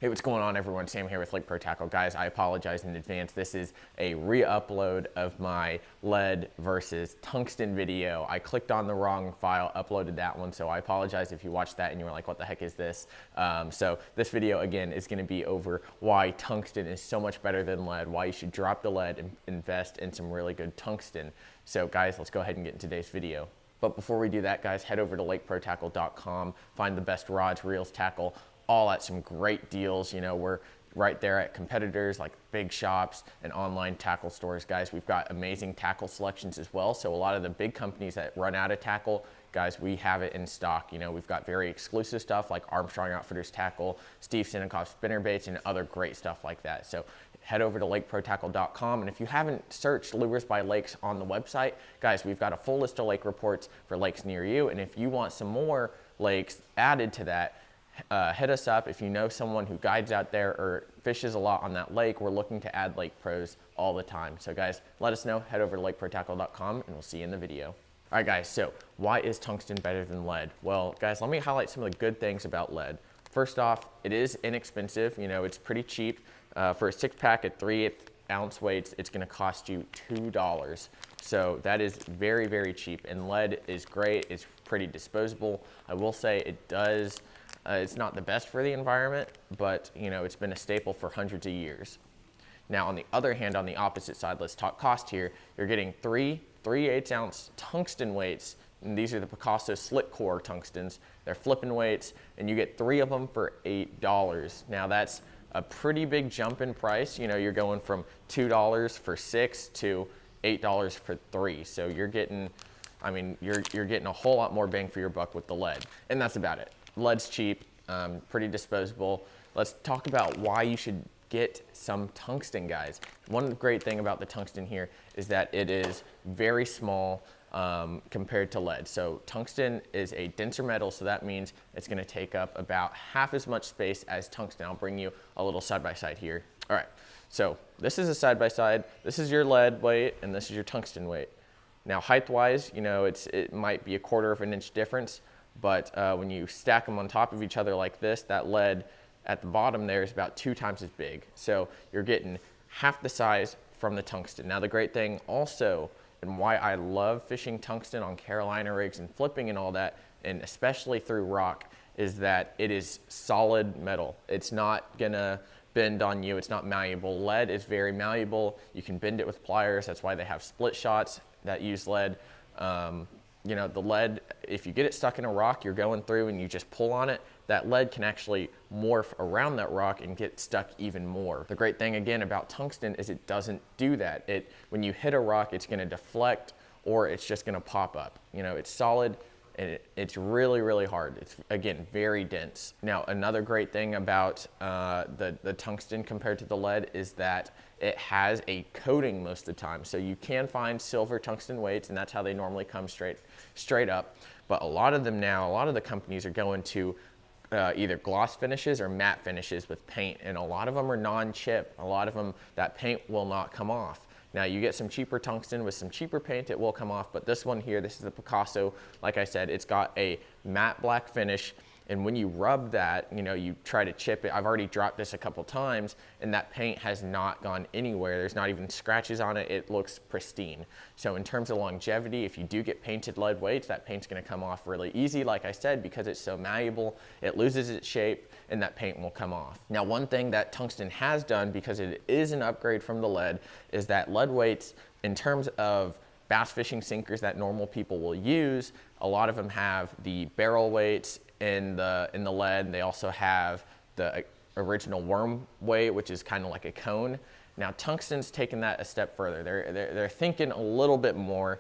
Hey, what's going on, everyone? Sam here with Lake Pro Tackle. Guys, I apologize in advance. This is a re-upload of my lead versus tungsten video. I clicked on the wrong file, uploaded that one, so I apologize if you watched that and you were like, what the heck is this? So this video, again, is going to be over why tungsten is so much better than lead, why you should drop the lead and invest in some really good tungsten. So guys, let's go ahead and get into today's video. But before we do that, guys, head over to lakeprotackle.com, find the best rods, reels, tackle, all at some great deals. You know, we're right there at competitors like big shops and online tackle stores. Guys, we've got amazing tackle selections as well. So a lot of the big companies that run out of tackle, guys, we have it in stock. You know, we've got very exclusive stuff like Armstrong Outfitters tackle, Steve Sinikoff spinnerbaits, and other great stuff like that. So head over to lakeprotackle.com, and if you haven't searched Lures by Lakes on the website, guys, we've got a full list of lake reports for lakes near you. And if you want some more lakes added to that, hit us up. If you know someone who guides out there or fishes a lot on that lake, we're looking to add lake pros all the time. So guys, let us know. Head over to lakeprotackle.com and we'll see you in the video. All right, guys, so why is tungsten better than lead? Well, guys, let me highlight some of the good things about lead. First off, it is inexpensive. You know, it's pretty cheap. For a 6-pack at 3/8 weights, it's going to cost you $2. So that is very, very cheap. And lead is great. It's pretty disposable. I will say it does. It's not the best for the environment, but you know, it's been a staple for hundreds of years. Now, on the other hand, on the opposite side, let's talk cost here. You're getting 3/8 tungsten weights, and these are the Picasso slick core tungstens. They're flipping weights, and you get 3 of them for $8. Now, that's a pretty big jump in price. You know, you're going from $2 for 6 to $8 for 3. So you're getting, I mean, you're getting a whole lot more bang for your buck with the lead, and that's about it. Lead's cheap, pretty disposable. Let's talk about why you should get some tungsten, guys. One great thing about the tungsten here is that it is very small compared to lead. So tungsten is a denser metal, so that means it's gonna take up about half as much space as tungsten. I'll bring you a little side-by-side here. All right, so this is a side-by-side. This is your lead weight, and this is your tungsten weight. Now, height-wise, you know, it might be a 1/4 of an inch difference, but when you stack them on top of each other like this, that lead at the bottom there is about 2 times as big. So you're getting half the size from the tungsten. Now, the great thing also, and why I love fishing tungsten on Carolina rigs and flipping and all that, and especially through rock, is that it is solid metal. It's not gonna bend on you. It's not malleable. Lead is very malleable. You can bend it with pliers. That's why they have split shots that use lead. You know, the lead, if you get it stuck in a rock, you're going through and you just pull on it, that lead can actually morph around that rock and get stuck even more. The great thing, again, about tungsten is it doesn't do that. When you hit a rock, it's gonna deflect or it's just gonna pop up. You know, it's solid and it's really, really hard. It's, again, very dense. Now, another great thing about the tungsten compared to the lead is that it has a coating most of the time. So you can find silver tungsten weights, and that's how they normally come straight up. But a lot of them now, a lot of the companies are going to either gloss finishes or matte finishes with paint, and a lot of them are non-chip. A lot of them, that paint will not come off. Now, you get some cheaper tungsten with some cheaper paint, it will come off, but this one here, this is the Picasso, like I said, it's got a matte black finish, and when you rub that, you know, you try to chip it. I've already dropped this a couple times, and that paint has not gone anywhere. There's not even scratches on it. It looks pristine. So in terms of longevity, if you do get painted lead weights, that paint's gonna come off really easy, like I said, because it's so malleable, it loses its shape, and that paint will come off. Now, one thing that tungsten has done, because it is an upgrade from the lead, is that lead weights, in terms of bass fishing sinkers that normal people will use, a lot of them have the barrel weights in the lead. They also have the original worm weight, which is kind of like a cone. Now, tungsten's taken that a step further. They're thinking a little bit more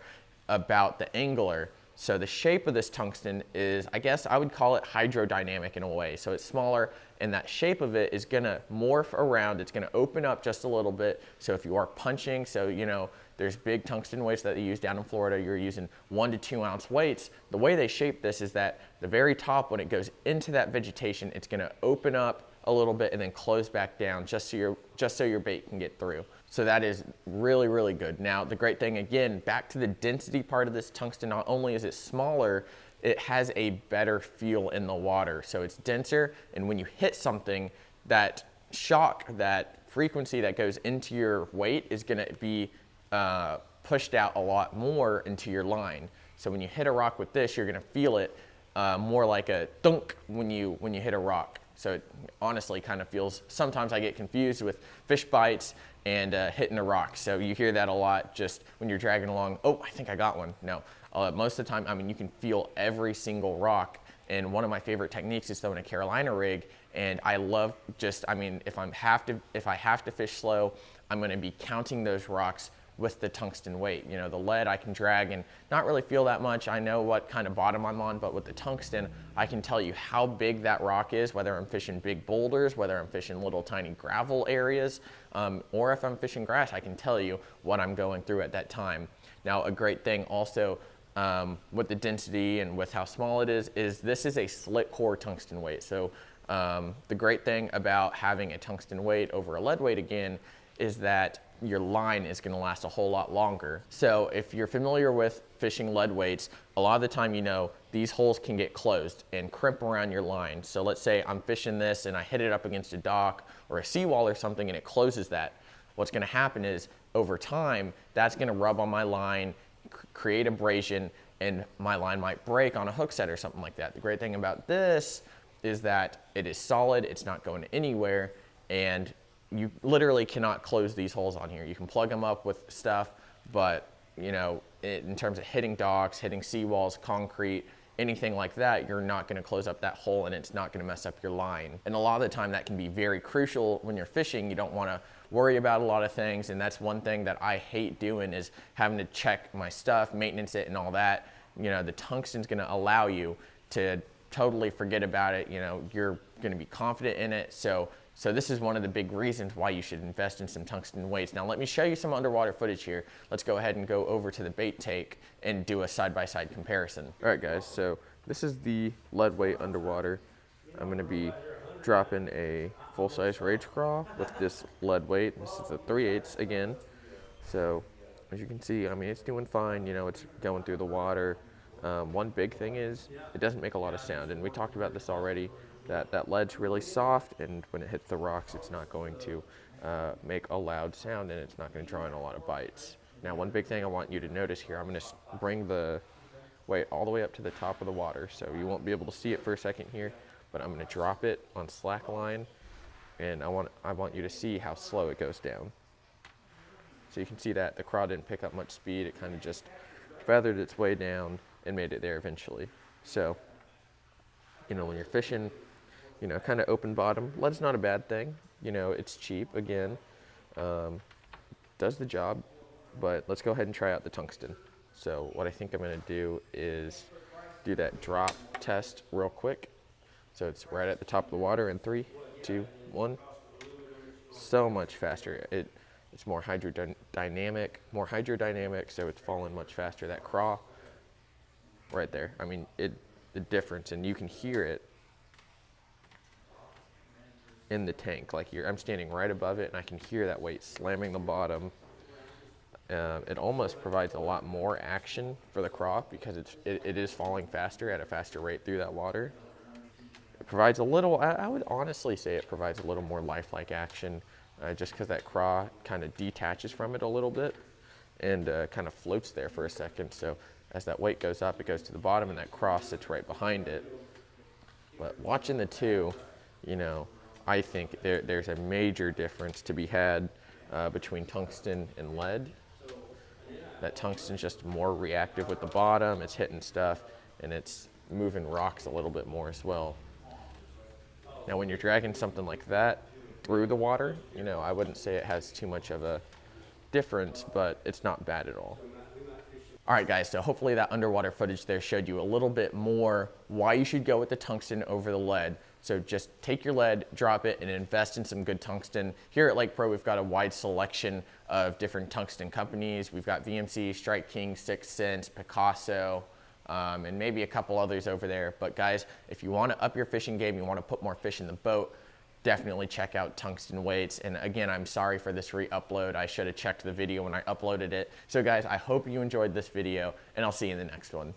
about the angler. So the shape of this tungsten is, I guess I would call it hydrodynamic in a way. So it's smaller, and that shape of it is gonna morph around. It's gonna open up just a little bit. So if you are punching, so you know, there's big tungsten weights that they use down in Florida. You're using 1 to 2 ounce weights. The way they shape this is that the very top, when it goes into that vegetation, it's gonna open up a little bit and then close back down just so your bait can get through. So that is really, really good. Now, the great thing, again, back to the density part of this tungsten, not only is it smaller, it has a better feel in the water. So it's denser, and when you hit something, that shock, that frequency that goes into your weight is going to be pushed out a lot more into your line. So when you hit a rock with this, you're going to feel it more like a thunk when you hit a rock. So it honestly kind of feels, sometimes I get confused with fish bites and hitting a rock. So you hear that a lot just when you're dragging along. Oh, I think I got one. No, most of the time, I mean, you can feel every single rock. And one of my favorite techniques is throwing a Carolina rig. And I love just, I mean, if I have to fish slow, I'm going to be counting those rocks with the tungsten weight. You know, the lead I can drag and not really feel that much. I know what kind of bottom I'm on, but with the tungsten, I can tell you how big that rock is, whether I'm fishing big boulders, whether I'm fishing little tiny gravel areas, or if I'm fishing grass, I can tell you what I'm going through at that time. Now, a great thing also with the density and with how small it is this is a slit core tungsten weight. So the great thing about having a tungsten weight over a lead weight again is that your line is going to last a whole lot longer. So if you're familiar with fishing lead weights, a lot of the time, you know, these holes can get closed and crimp around your line. So let's say I'm fishing this and I hit it up against a dock or a seawall or something and it closes that. What's going to happen is over time, that's going to rub on my line, create abrasion, and my line might break on a hook set or something like that. The great thing about this is that it is solid, it's not going anywhere, and you literally cannot close these holes on here. You can plug them up with stuff, but you know, in terms of hitting docks, hitting seawalls, concrete, anything like that, you're not going to close up that hole and it's not going to mess up your line. And a lot of the time that can be very crucial when you're fishing. You don't want to worry about a lot of things, and that's one thing that I hate doing is having to check my stuff, maintenance it and all that. You know, the tungsten's going to allow you to totally forget about it. You know, you're going to be confident in it. So this is one of the big reasons why you should invest in some tungsten weights. Now let me show you some underwater footage here. Let's go ahead and go over to the bait take and do a side-by-side comparison. All right guys, so this is the lead weight underwater. I'm gonna be dropping a full-size rage craw with this lead weight. This is a 3/8 again. So as you can see, I mean, it's doing fine. You know, it's going through the water. One big thing is it doesn't make a lot of sound, and we talked about this already. That lead's really soft, and when it hits the rocks, it's not going to make a loud sound, and it's not going to draw in a lot of bites. Now, one big thing I want you to notice here, I'm going to bring the weight all the way up to the top of the water, so you won't be able to see it for a second here, but I'm going to drop it on slack line, and I want you to see how slow it goes down. So you can see that the craw didn't pick up much speed. It kind of just feathered its way down and made it there eventually. So, you know, when you're fishing, you know, kind of open bottom, lead's not a bad thing. You know, it's cheap, again, does the job, but let's go ahead and try out the tungsten. So what I think I'm gonna do is do that drop test real quick. So it's right at the top of the water in 3, 2, 1. So much faster. It's more hydrodynamic, so it's falling much faster. That craw right there, I mean, the difference, and you can hear it in the tank. Like I'm standing right above it and I can hear that weight slamming the bottom. It almost provides a lot more action for the craw because it is falling faster at a faster rate through that water. It provides a little, I would honestly say it provides a little more lifelike action just because that craw kind of detaches from it a little bit and kind of floats there for a second. So as that weight goes up, it goes to the bottom and that craw sits right behind it. But watching the two, you know, I think there's a major difference to be had between tungsten and lead. That tungsten's just more reactive with the bottom, it's hitting stuff, and it's moving rocks a little bit more as well. Now when you're dragging something like that through the water, you know, I wouldn't say it has too much of a difference, but it's not bad at all. All right guys, so hopefully that underwater footage there showed you a little bit more why you should go with the tungsten over the lead. So just take your lead, drop it, and invest in some good tungsten. Here at Lake Pro, we've got a wide selection of different tungsten companies. We've got VMC, Strike King, 6 Sense, Picasso, and maybe a couple others over there. But guys, if you want to up your fishing game, you want to put more fish in the boat, definitely check out tungsten weights. And again, I'm sorry for this re-upload. I should have checked the video when I uploaded it. So guys, I hope you enjoyed this video, and I'll see you in the next one.